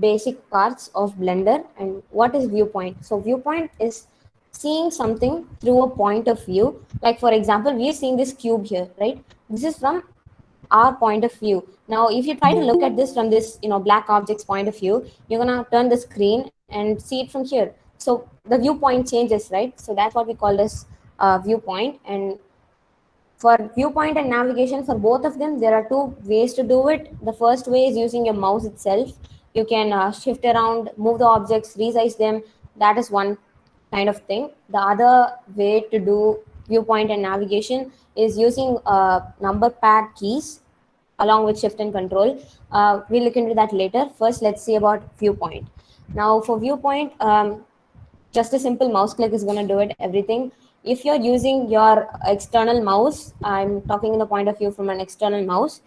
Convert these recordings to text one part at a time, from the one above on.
basic parts of Blender and what is viewpoint. So viewpoint is seeing something through a point of view. Like for example, we are seeing this cube here, right? This is from our point of view. Now, if you try to look at this from this, black object's point of view, you're gonna turn the screen and see it from here. So the viewpoint changes, right? So that's what we call as viewpoint. And for viewpoint and navigation, for both of them, there are two ways to do it. The first way is using your mouse itself. You can shift around, move the objects, resize them. That is one kind of thing. The other way to do viewpoint and navigation is using number pad keys along with shift and control. We'll look into that later. First, let's see about viewpoint. Now, for viewpoint, just a simple mouse click is going to do it everything. If you're using your external mouse, I'm talking in the point of view from an external mouse,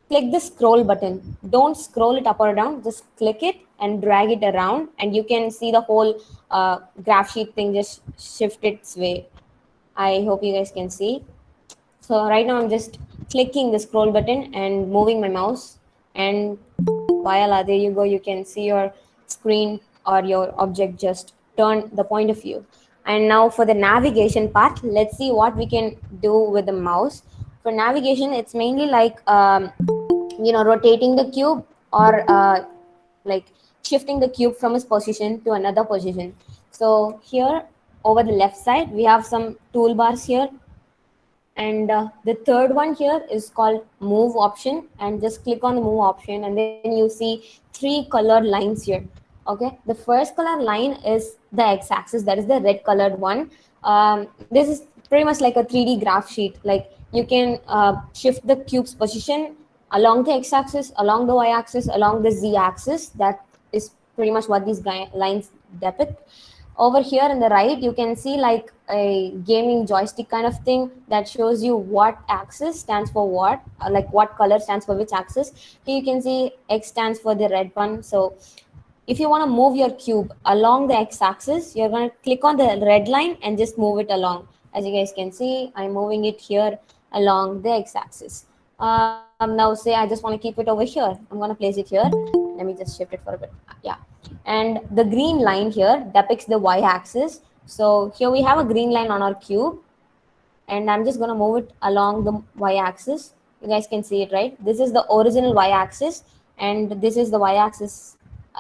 click the scroll button. Don't scroll it up or down, just click it and drag it around, and you can see the whole graph sheet thing just shift its way. I hope you guys can see. So right now I'm just clicking the scroll button and moving my mouse, and voila, there you go. You can see your screen or your object just turn the point of view. And now for the navigation part, let's see what we can do with the mouse. For navigation, it's mainly like rotating the cube or like shifting the cube from its position to another position. So here over the left side, we have some toolbars here, and the third one here is called move option, and just click on the move option, and then you see three colored lines here. Okay, the first color line is the x-axis, that is the red colored one. This is pretty much like a 3D graph sheet. Like you can shift the cube's position along the x-axis, along the y-axis, along the z-axis. That is pretty much what these lines depict. Over here in the right, you can see like a gaming joystick kind of thing that shows you what axis stands for what, like what color stands for which axis. Here you can see X stands for the red one. So if you want to move your cube along the x-axis, you're going to click on the red line and just move it along. As you guys can see, I'm moving it here along the x-axis. Now say I just want to keep it over here. I'm going to place it here. Let me just shift it for a bit. Yeah. And the green line here depicts the y-axis. So here we have a green line on our cube, and I'm just going to move it along the y-axis. You guys can see it, right? This is the original y-axis, and this is the y-axis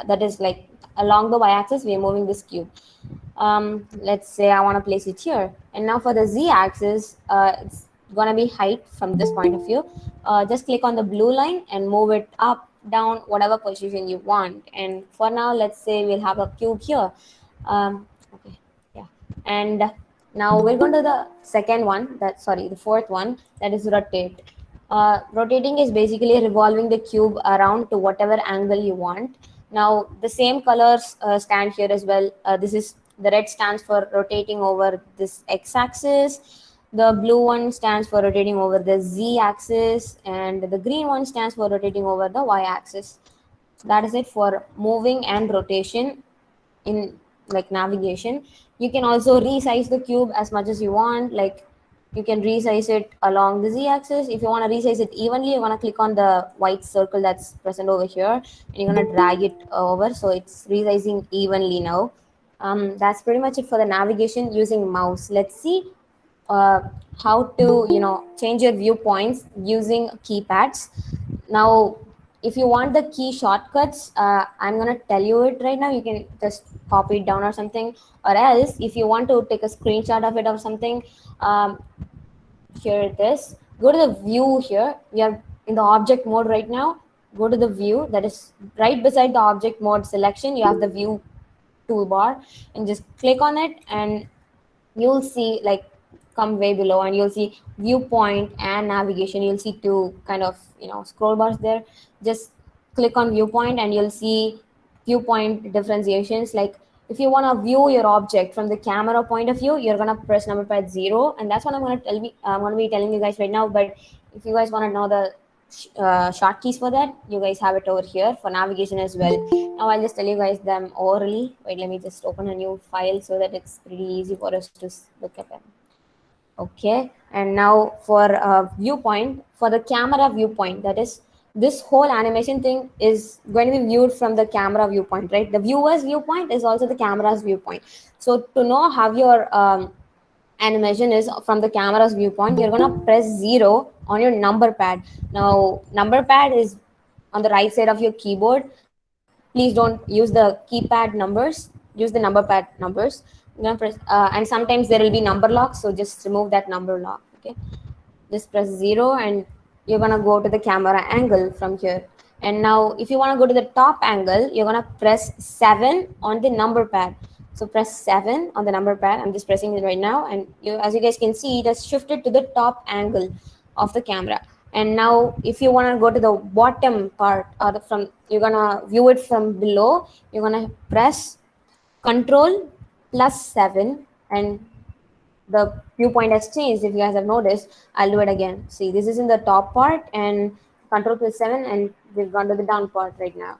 that is like along the y-axis we are moving this cube. Let's say I want to place it here, and now for the z-axis, it's going to be height from this point of view. Just click on the blue line and move it up, down, whatever position you want. And for now, let's say we'll have a cube here. Okay, yeah. And now we're going to the second one, the fourth one, that is rotate. Rotating is basically revolving the cube around to whatever angle you want. Now the same colors stand here as well. This is the red stands for rotating over this x-axis. The blue one stands for rotating over the z-axis, and the green one stands for rotating over the y-axis. That is it for moving and rotation in like navigation. You can also resize the cube as much as you want. Like you can resize it along the z-axis. If you want to resize it evenly, you're going to click on the white circle that's present over here, and you're going to drag it over so it's resizing evenly now. That's pretty much it for the navigation using mouse. Let's see how to change your viewpoints using keypads. Now if you want the key shortcuts, I'm going to tell you it right now. You can just copy it down or something, or else if you want to take a screenshot of it or something, here it is. Go to the view here. We are in the object mode right now. Go to the view, that is right beside the object mode selection. You have the view toolbar, and just click on it, and you'll see like come way below, and you'll see viewpoint and navigation. You'll see two kind of scroll bars there. Just click on viewpoint, and you'll see viewpoint differentiations. Like if you want to view your object from the camera point of view, you're going to press number pad 0, and that's what I'm going to be telling you guys right now. But if you guys want to know the short keys for that, you guys have it over here for navigation as well. Now I'll just tell you guys them orally. Wait, let me just open a new file so that it's pretty easy for us to look at them. Okay, and now for viewpoint, for the camera viewpoint, that is this whole animation thing is going to be viewed from the camera viewpoint, right? The viewer's viewpoint is also the camera's viewpoint. So to know how your animation is from the camera's viewpoint, you're gonna press 0 on your number pad. Now, number pad is on the right side of your keyboard. Please don't use the keypad numbers. Use the number pad numbers. You're gonna press, and sometimes there will be number lock, so just remove that number lock. Okay, just press 0 and you're gonna go to the camera angle from here. And now if you want to go to the top angle, you're gonna press 7 on the number pad. So press 7 on the number pad. I'm just pressing it right now, and as you guys can see, it has shifted to the top angle of the camera. And now if you want to go to the bottom part, or from, you're gonna view it from below, you're gonna press control plus 7, and the viewpoint has changed. If you guys have noticed, I'll do it again. See, this is in the top part, and control plus 7, and we've gone to the down part right now.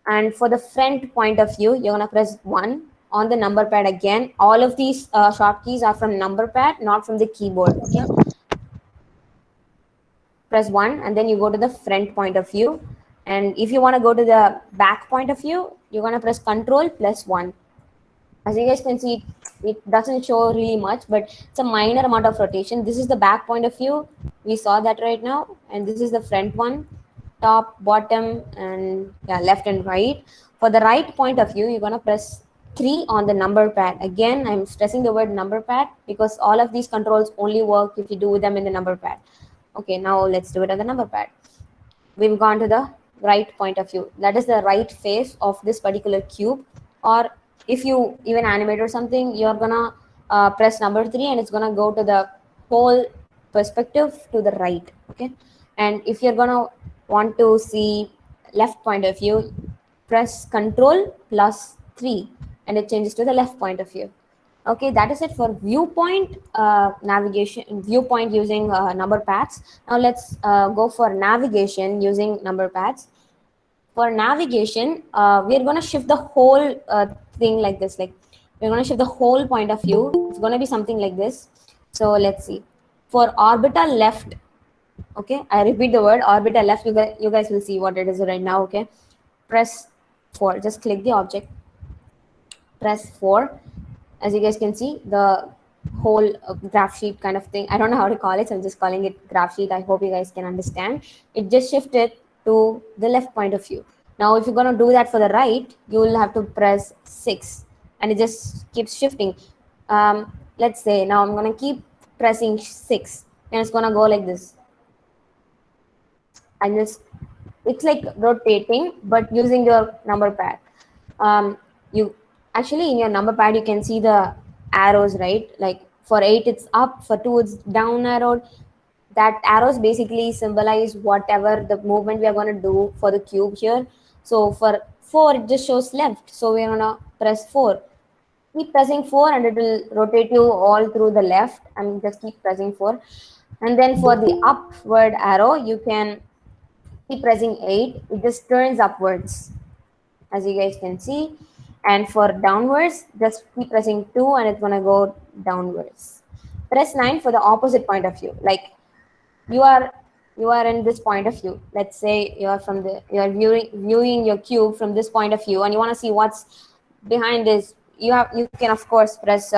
And for the front point of view, you're gonna press 1 on the number pad again. All of these short keys are from number pad, not from the keyboard. Okay, press 1 and then you go to the front point of view. And if you want to go to the back point of view, you're going to press control plus 1. As you guys can see, it doesn't show really much, but it's a minor amount of rotation. This is the back point of view. We saw that right now. And this is the front one, top, bottom, and yeah, left and right. For the right point of view, you're going to press 3 on the number pad. Again, I'm stressing the word number pad because all of these controls only work if you do them in the number pad. Okay, now let's do it on the number pad. We've gone to the right point of view. That is the right face of this particular cube. Or if you even animate or something, you're gonna press number 3 and it's gonna go to the whole perspective to the right. Okay, and if you're gonna want to see left point of view, press control plus 3 and it changes to the left point of view. Okay, that is it for viewpoint navigation, viewpoint using number pads. Now let's go for navigation using number pads. For navigation, we're going to shift the whole thing like this. Like, we're going to shift the whole point of view. It's going to be something like this. So let's see. For orbital left, okay, I repeat the word orbital left. You guys will see what it is right now. Okay, press 4. Just click the object. Press 4. As you guys can see, the whole graph sheet kind of thing, I don't know how to call it, so I'm just calling it graph sheet. I hope you guys can understand. It just shifted to the left point of view. Now if you're going to do that for the right, you will have to press 6 and it just keeps shifting. Let's say now I'm going to keep pressing 6 and it's going to go like this, and it's like rotating but using your number pad. You actually, in your number pad, you can see the arrows, right? Like for 8 it's up, for 2 it's down arrowed. That arrows basically symbolize whatever the movement we are going to do for the cube here. So for 4 it just shows left, so we're going to press 4. Keep pressing 4 and it will rotate you all through the left, and just keep pressing 4. And then for the upward arrow, you can keep pressing 8. It just turns upwards, as you guys can see. And for downwards, just keep pressing 2 and it's going to go downwards. Press 9 for the opposite point of view. Like you are in this point of view. Let's say you are viewing your cube from this point of view, and you want to see what's behind this. You can of course press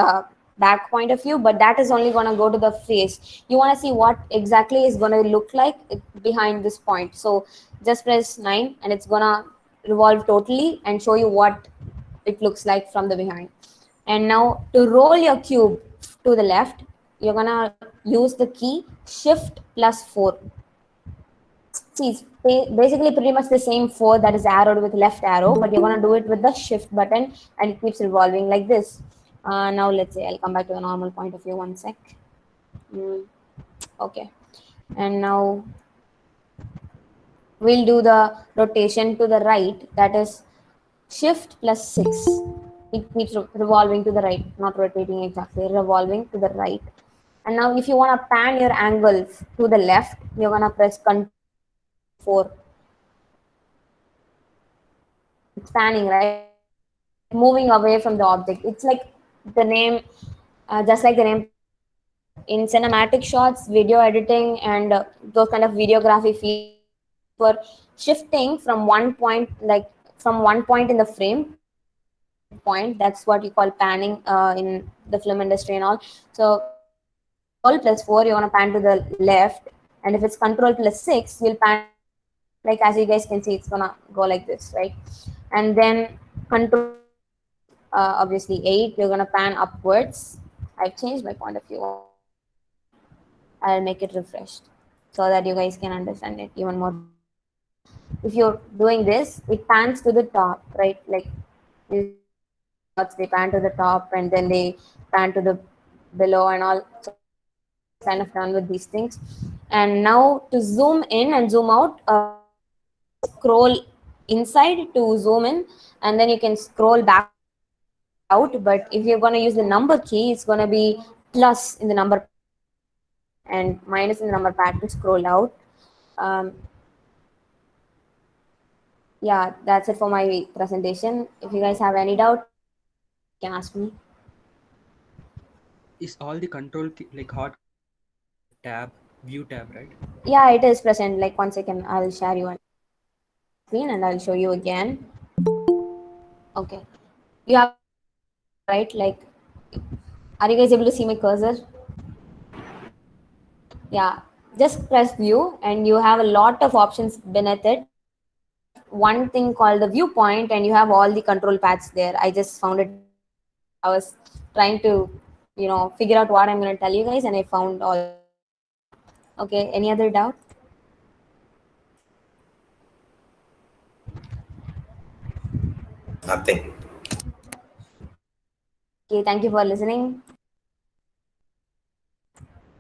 back point of view, but that is only going to go to the face. You want to see what exactly is going to look like behind this point. So just press 9 and it's going to revolve totally and show you what it looks like from the behind. And now to roll your cube to the left, you're going to use the key shift plus 4. See, it's basically pretty much the same 4 that is arrowed with left arrow, but you're going to do it with the shift button and it keeps revolving like this. Now let's say I'll come back to the normal point of view. One sec. Okay, and now we'll do the rotation to the right. That is shift plus 6. It keeps revolving to the right, not rotating exactly, revolving to the right. And now if you want to pan your angle to the left, you're going to press control plus 4. It's panning, right? It's like moving away from the object. It's like the name, just like the name in cinematic shots, video editing, and those kind of videography fields, for shifting from one point, like from one point in the frame to another point. That's what you call panning in the film industry and all. So if it's control plus 4, you're gonna pan to the left, and if it's control plus 6, you'll pan to the right. Like as you guys can see, it's gonna go like this, right? And then control plus obviously 8, you're gonna pan upwards. I've changed my point of view. One second, I'll make it refreshed so that you guys can understand it even more better. So if you're doing this, it pans to the top, right? Like you see all these shots, they pan to the top and then they pan to the below and all. So I'm almost kind of done with these things. And now to zoom in and zoom out, you can use scroll inside to zoom in, and then you can scroll backward to scroll out. But if you're going to use the number key, it's going to be plus in the number pad to scroll in and minus in the number pad to scroll out. Um, yeah, that's it for my presentation. If you guys have any doubt, you can ask me. Is all the control key, like hot tab, view tab, right? Yeah, it is present. Like 1 second, I'll share you my screen and I'll show you again. Okay, you have seen my cursor now, right? Like, are you guys able to see my cursor? Yeah, just press view and you have a lot of options beneath it. You have one thing called the viewpoint and you have all the control pads there. I just found it very interesting. So I was trying to, figure out what I'm going to tell you guys and I found all these things. Okay, any other doubt? Nothing. Okay, thank you for listening.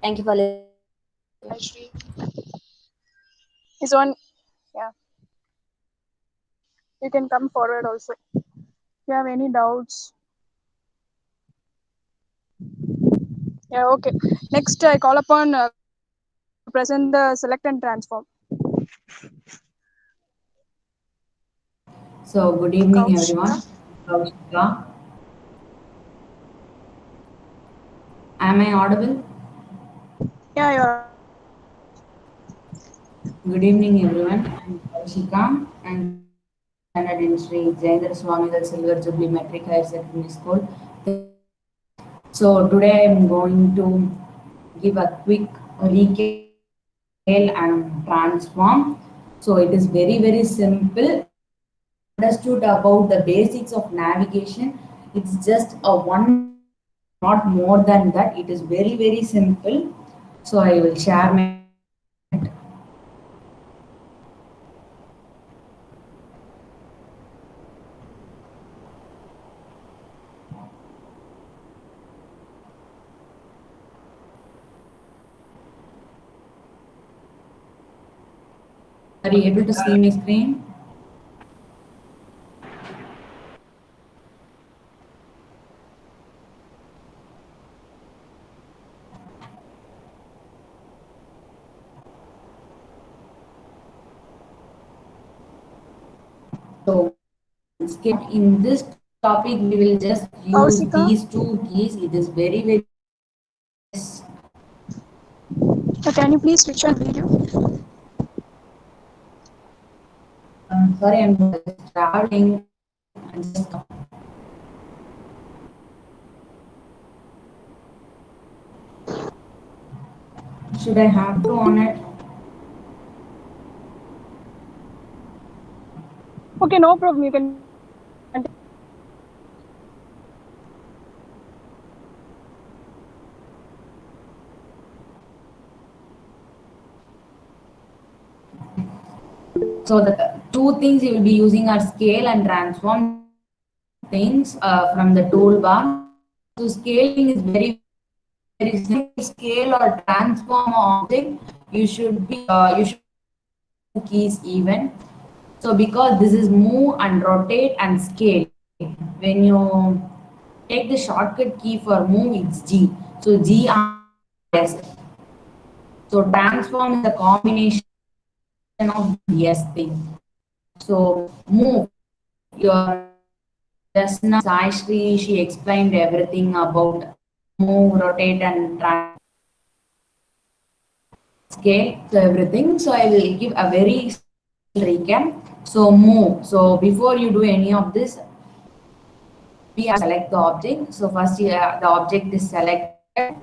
Thank you for listening. Have a nice day. Thank you. Saishri is on. Yeah, you can come forward also. If you have any doubts. Yeah, okay. Next, I call upon Kaushika to present the select and transform. So, good evening, Kaushika. everyone. Kaushika. Am I audible? Yeah, you're audible. Good evening, everyone. I'm Kaushika. I'm standard in Sri Jayendra Swamigal Silver Jubilee Metric Higher Secondary School. So, today I'm going to give a quick recap about scale and transform. So, it is very, very simple. If you have understood about the basics of navigation, it's just a one step, not more than that. It is very, very simple. So, I will share my screen in a minute. Are you able to see my screen? So skip in this topic, we will just use Kaushika. these two keys. It is very, very yes. Can you please switch on video? Sorry, I'm just traveling. I just should I have to on it? Okay, no problem. You can continue. So the two things you will be using are scale and transform. Things from the toolbar. So scaling is very, very simple. Scale or transform object. You should two keys even. So because this is move and rotate and scale. When you take the shortcut key for move, it's G. So G S. So transform is a combination of yes thing. So move. Your just now Saishri, she explained everything about move, rotate, and scale. So everything. So I will give a very recap. So move. So before you do any of this, we have to select the object. So first the object is selected.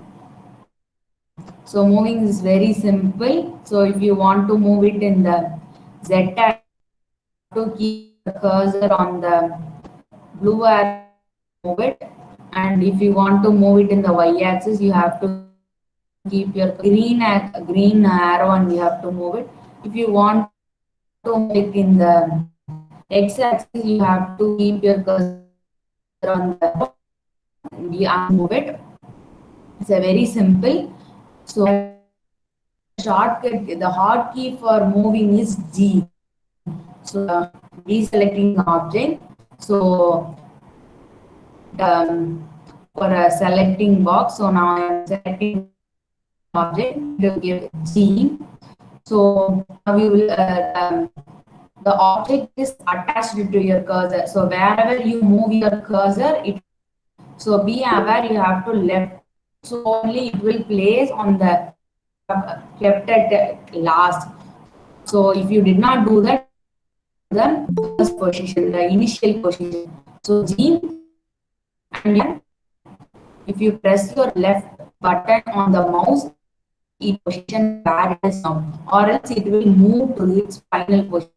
So moving is very simple. So if you want to move it in the Z axis, to keep the cursor on the blue arrow, move it. And if you want to move it in the Y axis, you have to keep your green arrow and you have to move it. If you want to move it in the X axis, you have to keep your cursor on the and move it. It's a very simple. So shortcut, the hotkey for moving is G. So deselecting the object. So for a selecting box, so now I am selecting object to give G. So now we will the object is attached to your cursor. So wherever you move your cursor, it so be aware you have to left. So only it will place on the kept at last. So if you did not do that, the first position, the initial position. So G and then if you press your left button on the mouse, it position where it is now, or else it will move to its final position.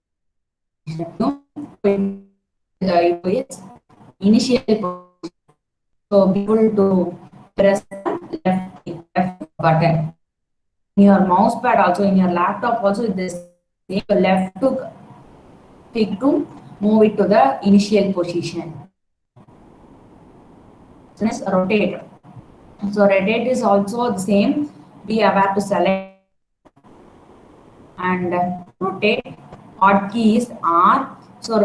No, its initial position. So be able to press the left button. In your mouse pad also, in your laptop also, this left to click to move it to the initial position. So next, rotate. So rotate is also the same. Be aware to select and rotate. Hotkey is R. So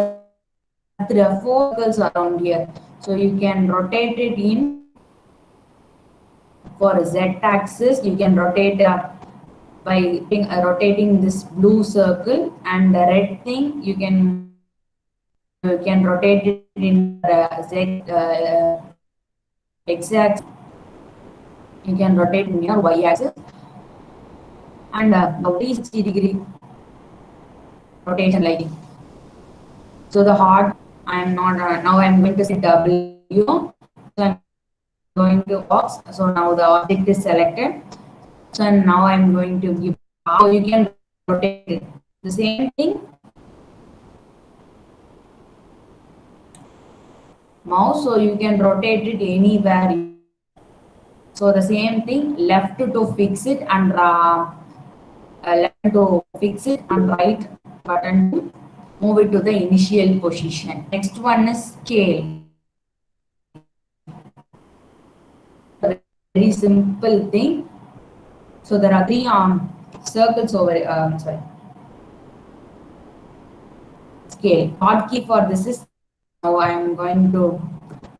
there are 4 circles around here. So you can rotate it in for Z axis. You can rotate by rotating this blue circle, and the red thing you can rotate it in the Z X axis. You can rotate in your Y axis, and the 360-degree rotation like. So the hard, I am not now I am going to say W. So I'm going to box. So now the object is selected. So now I am going to give how you can rotate it. The same thing. Mouse, so you can rotate it anywhere. So the same thing, left to fix it and left to fix it and right button to move it to the initial position. Next one is scale. Very simple thing. So there are 3 circles over. Sorry. Scale. Hotkey for this is now I am going to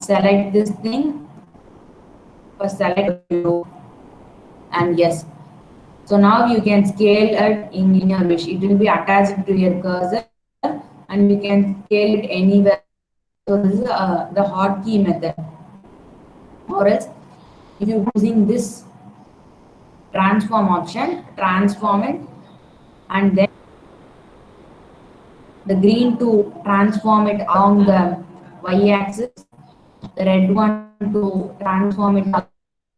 select this thing. First select and yes. So now you can scale it in your wish. It will be attached to your cursor and you can scale it anywhere. So this is the hotkey method. Or else, if you're using this transform option, transform it, and then the green to transform it along the y-axis, the red one to transform it along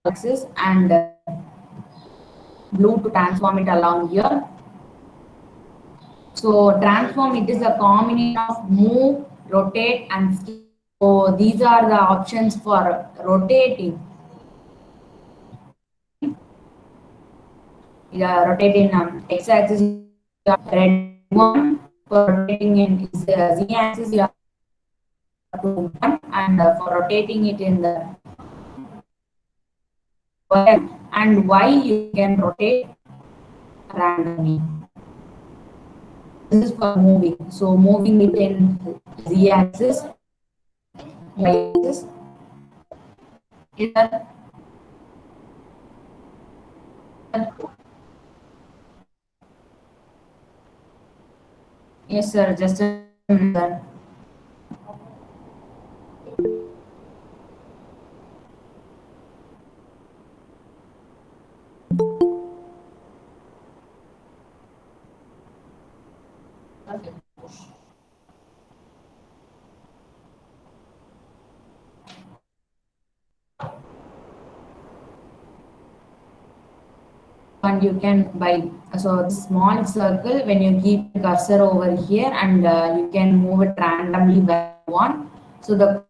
the axis, and blue to transform it along here. So transform, it is a combination of move, rotate, and scale. So these are the options for rotating. Rotating x-axis, red one. For rotating in z-axis, you have to 1, and for rotating it in the y and y, you can rotate randomly. This is for moving. So moving it in z-axis, y-axis. Yes, sir. Just a minute. Okay. and you can buy. So the small circle, when you keep the cursor over here, and you can move it randomly where you want. So the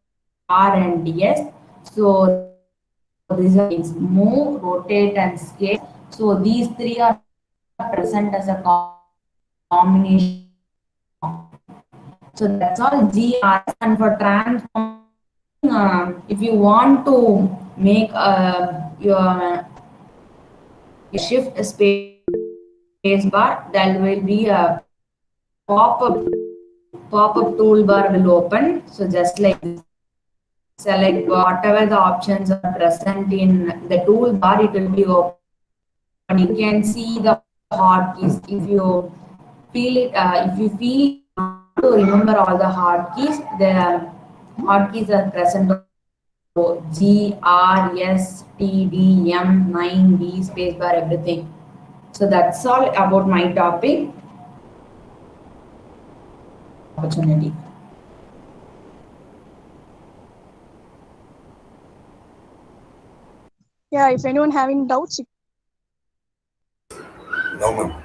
R and S. So these are things: move, rotate, and scale. So these three are present as a combination of transform. So that's all GRS. And for transforming, if you want to make your shift space bar, there will be a pop-up toolbar will open. So just like this, select whatever the options are present in the toolbar, it will be open. You can see the hotkeys. If you feel it, if you feel to remember all the the hotkeys are present. So G, R, S, T, D, M, 9, B, spacebar, everything. So that's all about my topic. Opportunity. Yeah, if anyone having doubts, No, ma'am.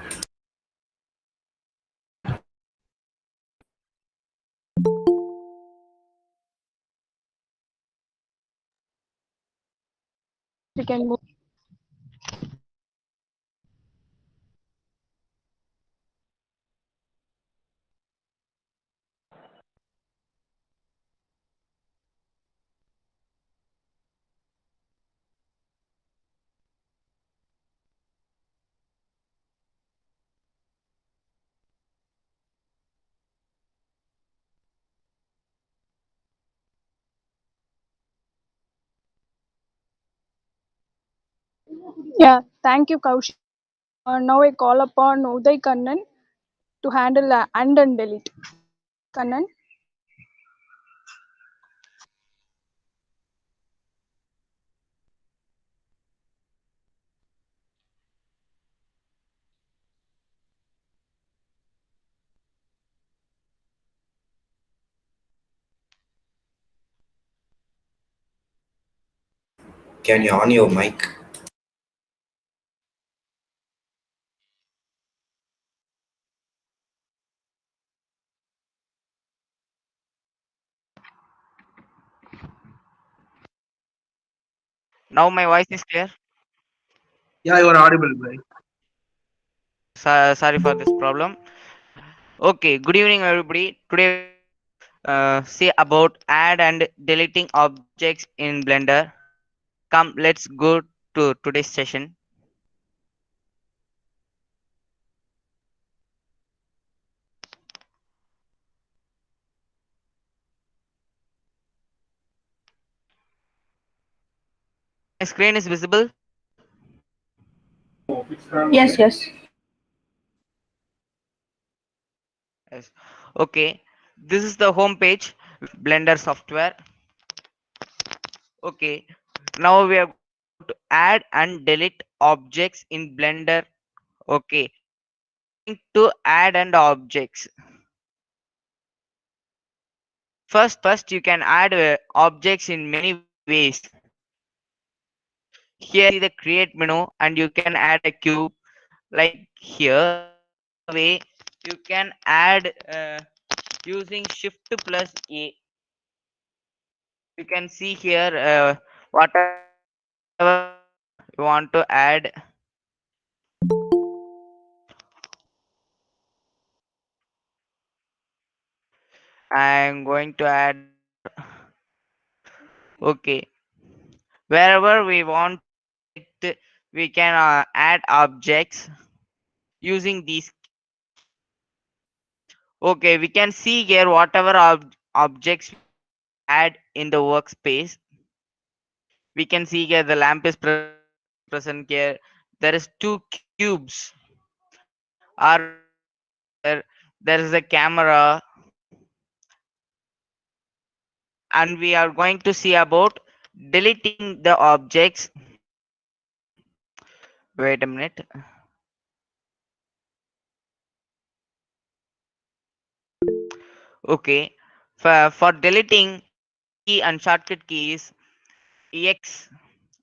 we can move. Yeah, thank you, Kaushik. Now I call upon Uday Kannan to handle and delete. Kannan. Can you on your mic? Now my voice is clear. Yeah, you are audible, right? Sorry for this problem. Okay, good evening everybody. Today we are going to see about add and deleting objects in Blender. Come, let's go to today's session. My screen is visible. Yes, yes. Yes. Okay, this is the home page with Blender software. Okay, now we are going to add and delete objects in Blender. Okay, we are going to add and objects. First you can add objects in many ways. Here you can see the create menu and you can add a cube like here. Another way you can add using shift plus A. You can see here whatever you want to add. I'm going to add here. Okay, wherever we want to select, we can add objects using these keys. Okay, we can see here whatever objects we want to add in the workspace. We can see here the lamp is present here. There is two cubes are present here. There is a camera, and we are going to see about deleting the objects. Wait a minute. Okay, for deleting, the key and shortcut key is X,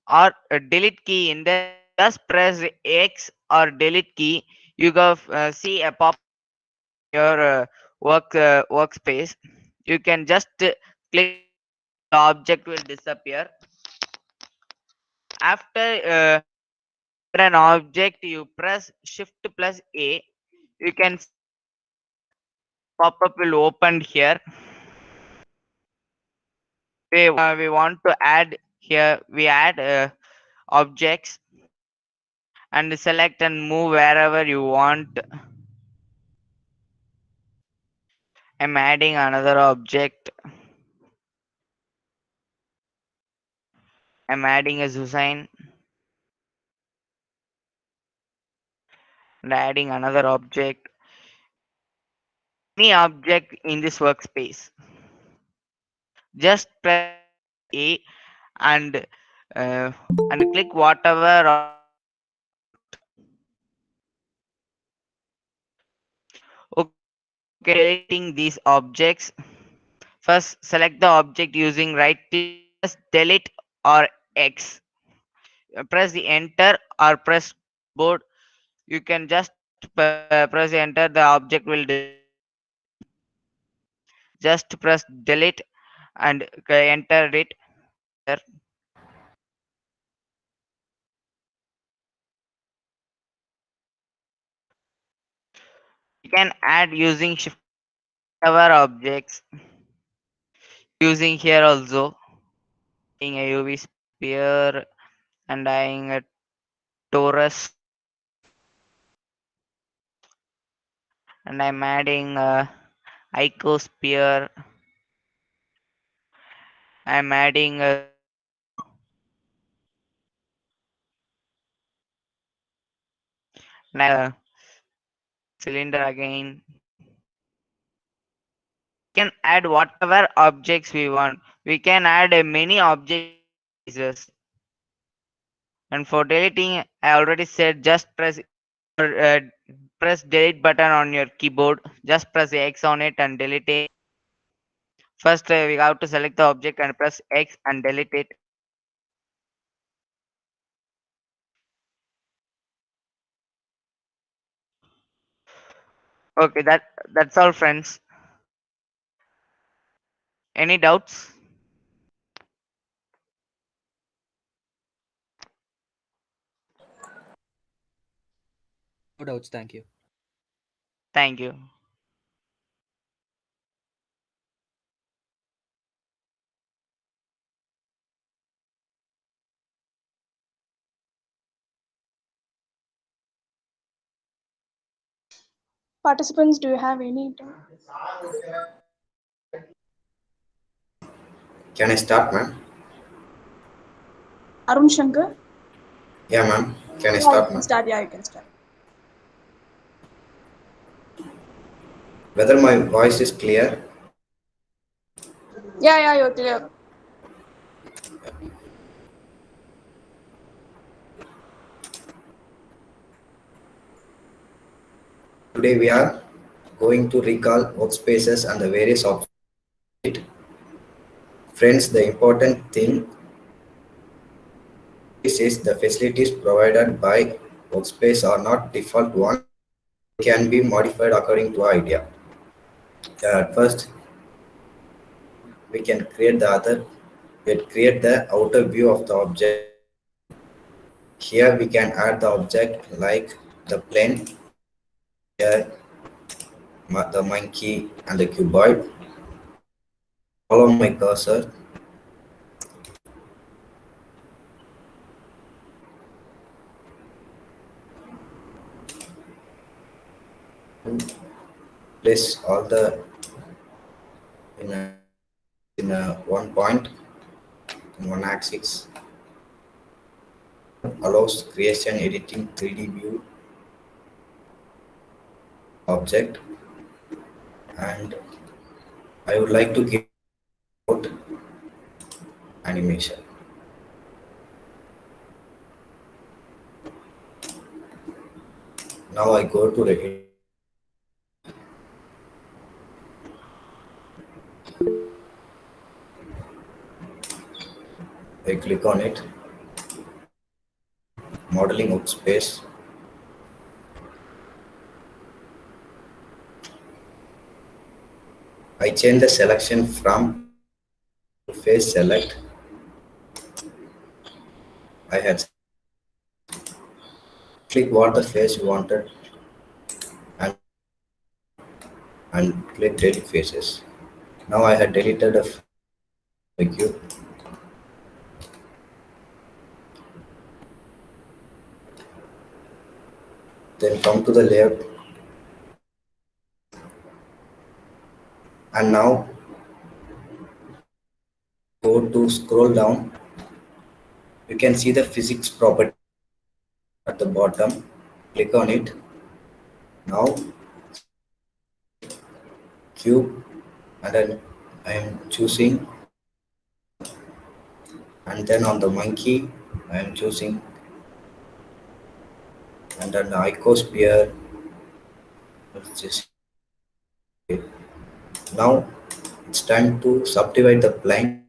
or a delete key in there. Just press X or delete key, you go see a pop your workspace. You can just click the object will disappear. After an object, you press shift plus A. You can pop-up will open here. We want to add here, we add objects and select and move wherever you want. I'm adding another object. I'm adding a Susan and adding another object. Any object in this workspace. Just press A and uh, and click whatever. Okay, deleting these objects. First, select the object using right click, press delete or X. Press the enter or press board. You can just press enter. The object will just press delete and enter it. Here. You can add using shift cover objects. Using here also. Adding a UV sphere and adding a torus. And I'm adding a icosphere. I'm adding a cylinder again. We can add whatever objects we want. We can add a many objects. And for deleting, I already said just press delete button on your keyboard. Just press X on it and delete it. First, we have to select the object and press X and delete it. Okay, that's all, friends. Any doubts? No doubts, thank you. Thank you. Participants, do you have any doubt? Can I start, ma'am? Arun Shankar? Yeah, ma'am. Can I Yeah, you start, can ma'am? start. Yeah, you can start. Whether my voice is clear? Yeah, you're clear. Today we are going to recall workspaces and the various options. Friends, the important thing is the facilities provided by workspace are not default one. They can be modified according to idea. At first, we can create the outer view of the object. Here we can add the object like the plane, here, the monkey and the cuboid. Follow my cursor. Place all the in a one point in one axis. Allows creation, editing, 3D view object, and I would like to give out animation. Now I go to the I click on it, modeling workspace, change the selection from face select. I had click what the face you wanted and click delete faces. Now I had deleted the cube. Then come to the layout and now go to scroll down. You can see the physics property at the bottom. Click on it. Now cube and then I am choosing, and then on the monkey I am choosing, and then the icosphere. Let's just now it's time to subdivide the plane.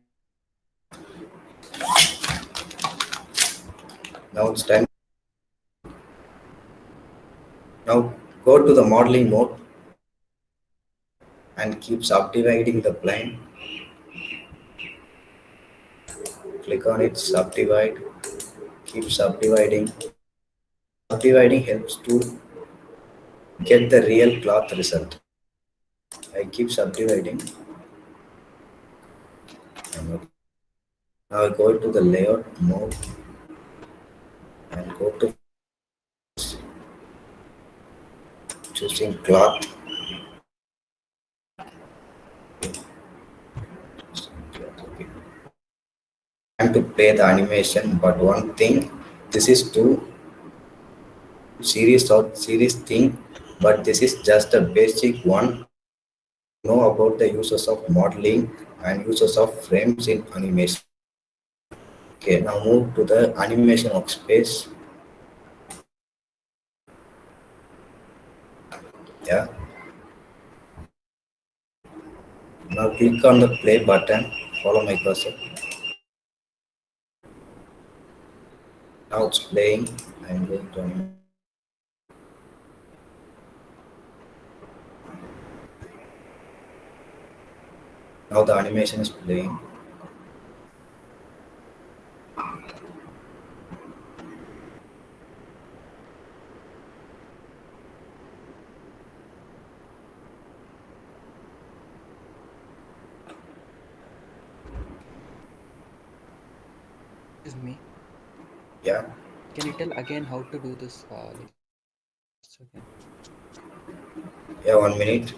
Now it's time. Now go to the modeling mode and keep subdividing the plane. Click on it, subdivide, keep subdividing. Subdividing helps to get the real cloth result. I keep subdividing. Now I go to the layout mode and go to choosing cloth. Time to play the animation, but one thing, this is too series thing, but this is just a basic one. Know about the uses of modeling and uses of frames in animation. Okay, now move to the animation workspace. Yeah. Now click on the play button. Follow my cursor. Now it's playing. I'm going to animate. Now the animation is playing. Excuse me. Yeah. Can you tell again how to do this? Again. Yeah, 1 minute.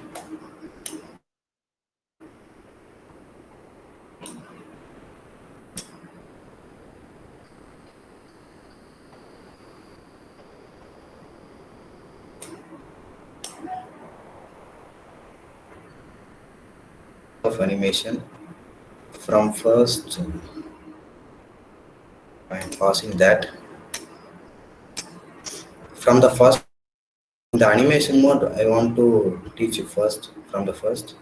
Of animation from first I'm passing that from the first the animation mode. I want to teach you first from the first.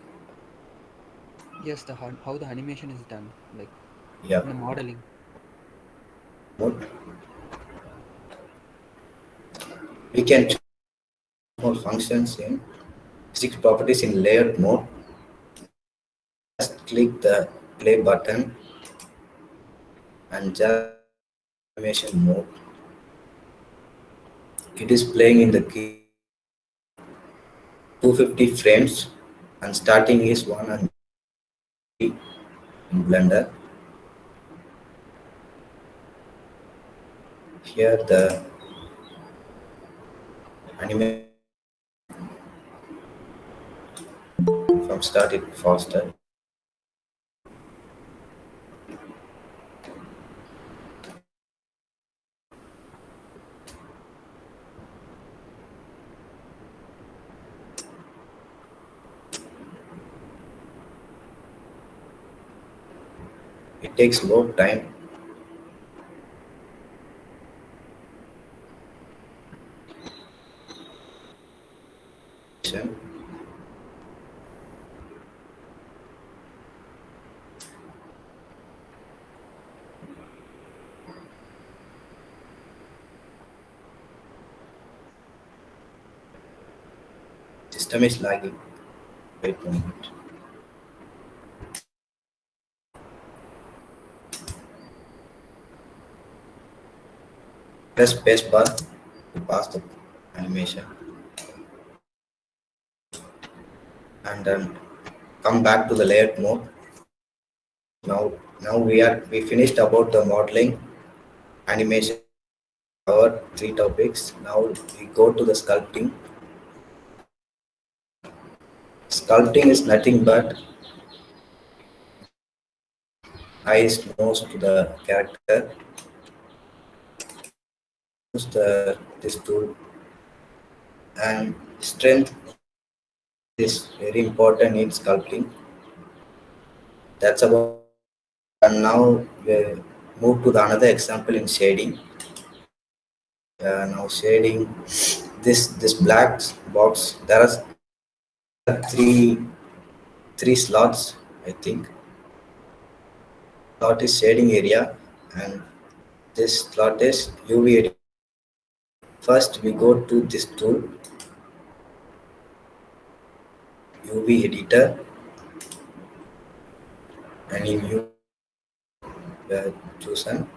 Yes, how the animation is done, like Yeah, in the modeling. mode. We can choose more functions in physics properties in layered mode. Just click the play button and just animation mode. It is playing in the key 250 frames and starting is 1 in Blender. Here the animation from start it faster. It takes more time. System is lagging. Wait 1 minute. press spacebar to pass the animation, and then come back to the layout mode. Now we finished about the modeling, animation, our three topics. Now we go to the sculpting. Sculpting is nothing but eyes, nose to the character. Use this tool, and strength is very important in sculpting. That's about. And now we move to the another example in shading. Now shading this black box. There are three slots, I think. Slot is shading area, and this slot is UV editor. First, we go to this tool, UV editor, and in UV we have chosen.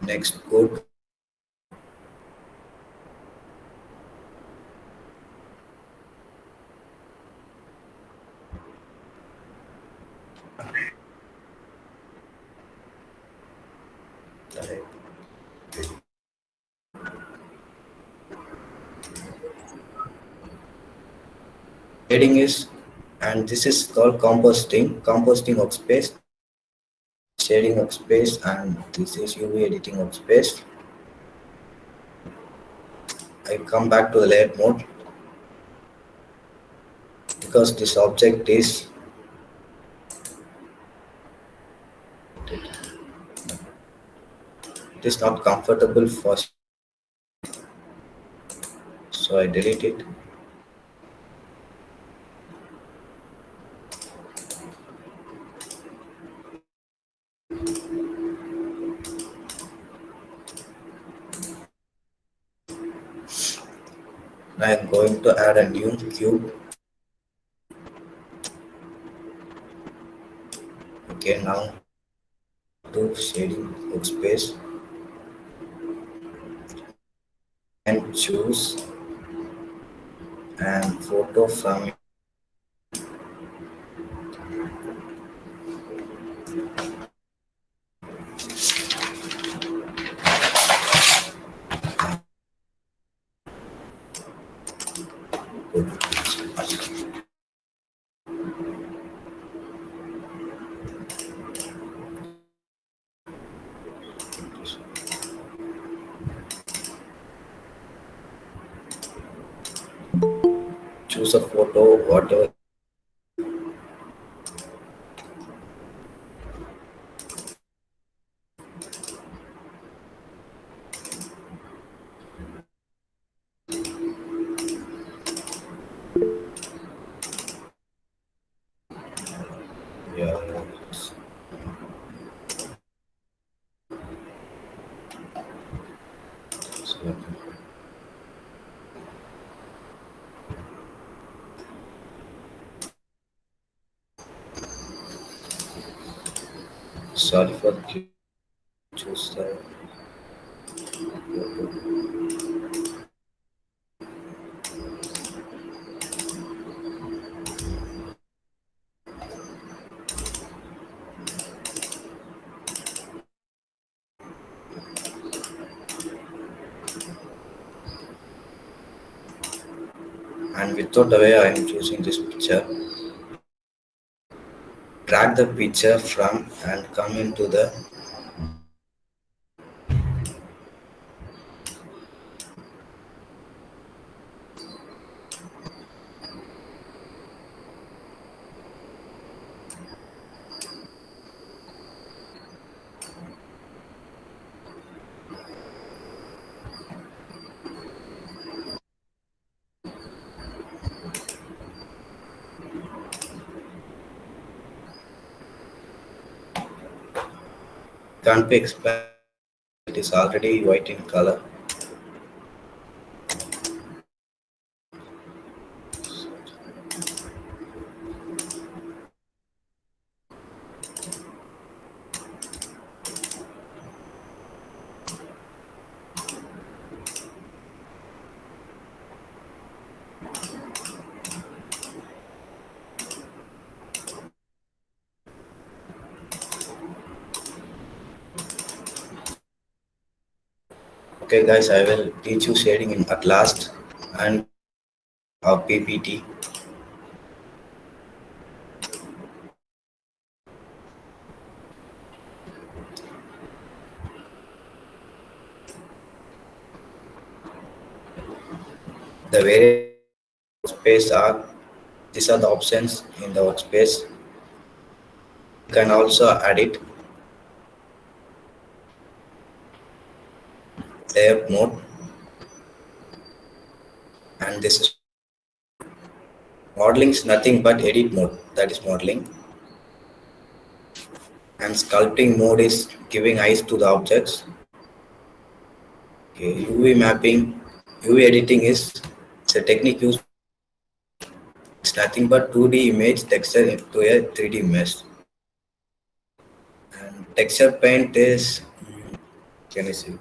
Next, go to shading is, and this is called composting workspace, shading workspace, and this is UV editing workspace. I come back to the layout mode because this object is it is not comfortable for, so I delete it. I am going to add a new cube. Okay, now to shading workspace and choose and photo from choose a photo, whatever. Yeah. So, sorry for choose the and without the way I am choosing this picture. Drag the picture from and come into the can't be expanded. It is already white in color. Okay, guys, I will teach you shading at last and our PPT. The various workspace are these are the options in the workspace. You can also edit layout mode, and this is modeling is nothing but edit mode, that is modeling, and sculpting mode is giving eyes to the objects. Okay, UV mapping, UV editing is it's a technique used. It's nothing but 2D image texture into a 3D image. And texture paint is can you see?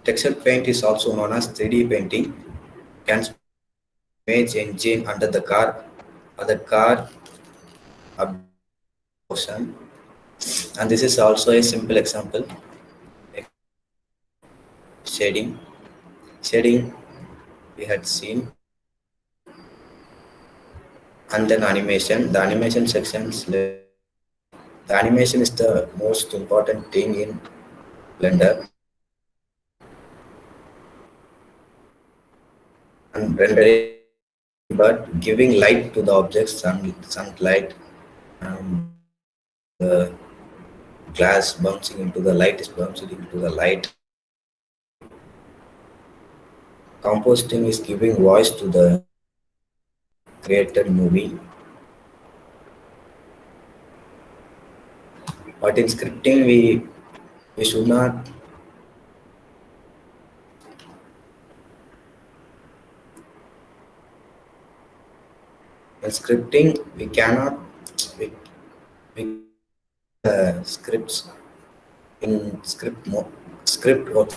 Texture paint is also known as 3D painting. Can image engine under the car or the car portion. And this is also a simple example. Shading. Shading we had seen. And then animation. The animation sections. The animation is the most important thing in Blender. And rendering, but giving light to the objects, sunlight, and the glass bouncing into the light is bouncing into the light. Compositing is giving voice to the created movie. But in scripting, we should not. In scripting, we cannot. We scripts in script work.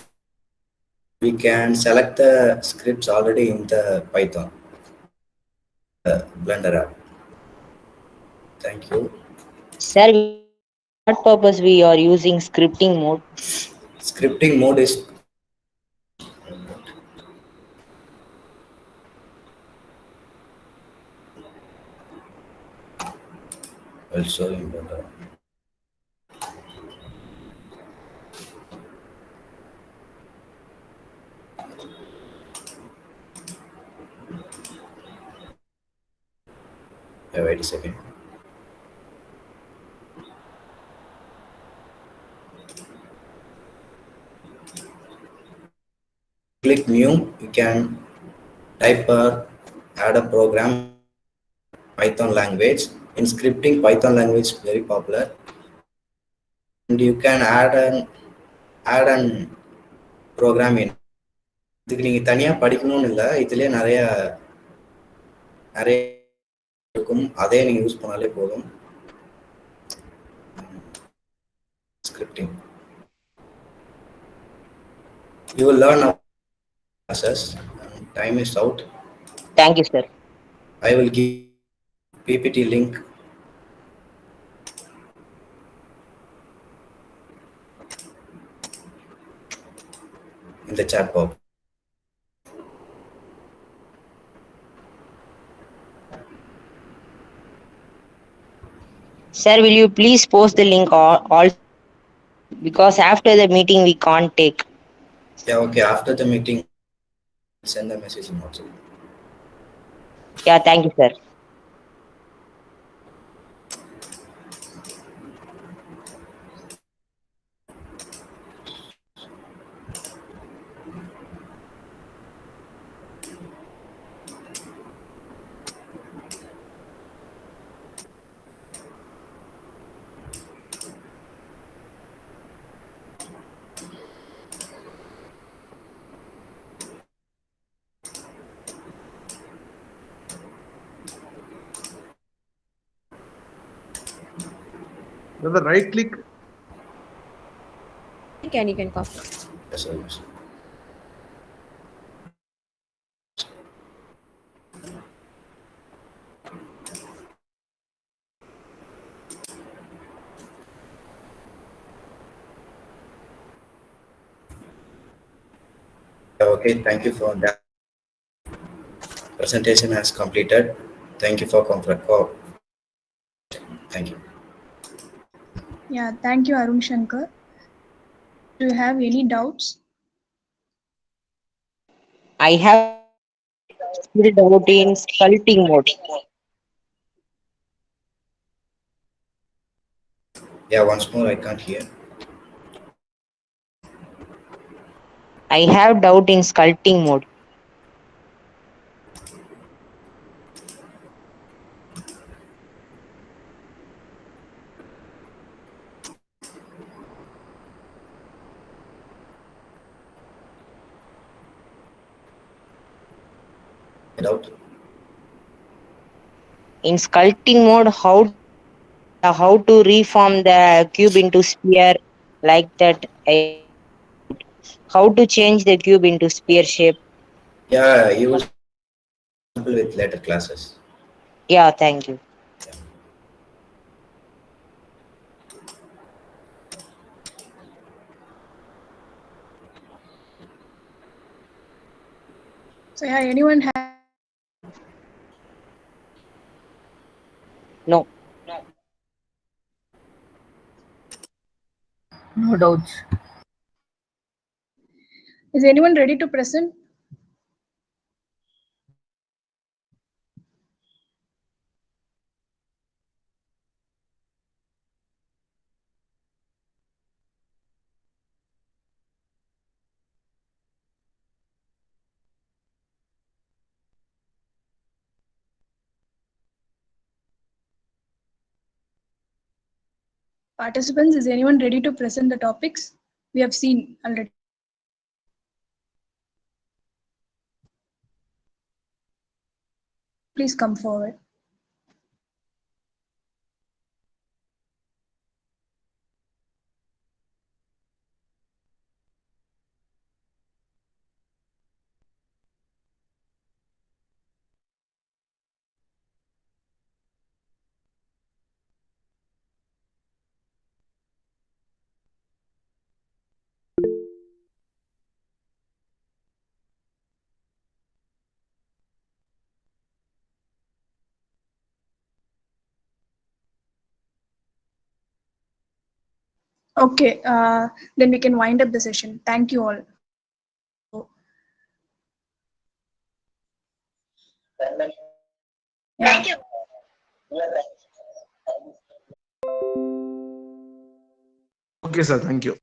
We can select the scripts already in the Python Blender app. Thank you. Sir, what purpose we are using scripting mode? Scripting mode is also in Blender. Yeah, wait a second. Click new, you can type or add a program Python language. In scripting, Python language is very popular. And you can add an program in. இதுக்கு நீங்க தனியா படிக்கணும்னு இல்லை, இதுலயே நிறைய இருக்கும், அதே நீங்க யூஸ் பண்ணாலே போதும். Scripting. You will learn about process. Time is out. Thank you, sir. I will give PPT link. In the chat box. Sir, will you please post the link all because after the meeting we can't take. Yeah, okay. After the meeting, send a message in WhatsApp. Yeah, thank you, sir. The right click. You can copy. Yes, Okay, thank you for that. Presentation has completed. Thank you for thank you. Yeah, thank you, Arun Shankar. Do you have any doubts? I have still doubt in sculpting mode. Yeah, once more, I can't hear. I have doubt in sculpting mode. Doubt. In sculpting mode, how to reform the cube into sphere like that? How to change the cube into sphere shape? Yeah, you will with later classes. Yeah, thank you. So yeah, anyone have? No. No doubts. Is anyone ready to present? Participants, is anyone ready to present the topics we have seen already? Please come forward. Okay, then we can wind up the session. Thank you all. Yeah. Okay, sir. Thank you.